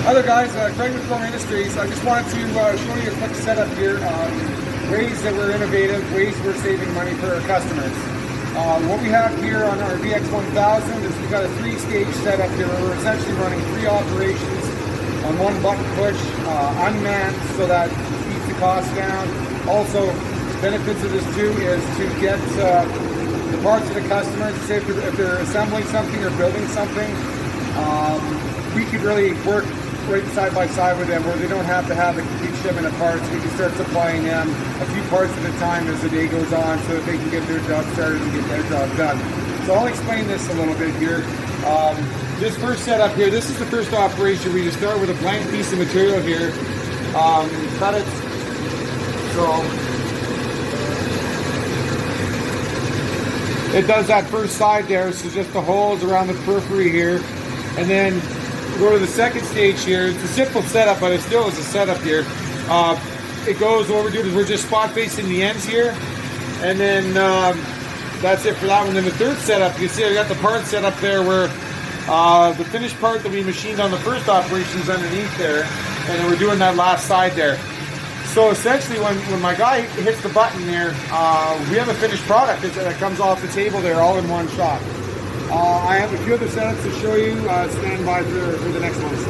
Hello guys, Craig with Storm Industries. I just wanted to show you a quick setup here on ways that we're innovative, ways we're saving money for our customers. What we have here on our VX1000 is we've got a 3-stage setup here where we're essentially running 3 operations on one button push, unmanned, so that keeps the cost down. Also, benefits of this too is to get the parts of the customers. Say if they're assembling something or building something, we could really work right side by side with them where they don't have to have a complete shipment of parts. We can start supplying them a few parts at a time as the day goes on so that they can get their job started and get their job done. So I'll explain this a little bit here. This first setup here, this is the first operation. We just start with a blank piece of material here. Cut it. So it does that first side there, so just the holes around the periphery here. And then go to the second stage here. It's a simple setup, but it still is a setup here. It goes, what we're doing is we're just spot facing the ends here. And then that's it for that one. Then the third setup, you see I got the part set up there where the finished part that we machined on the first operation is underneath there. And then we're doing that last side there. So essentially when my guy hits the button there, we have a finished product that comes off the table there all in one shot. I have a few other setups to show you. Stand by for the next ones.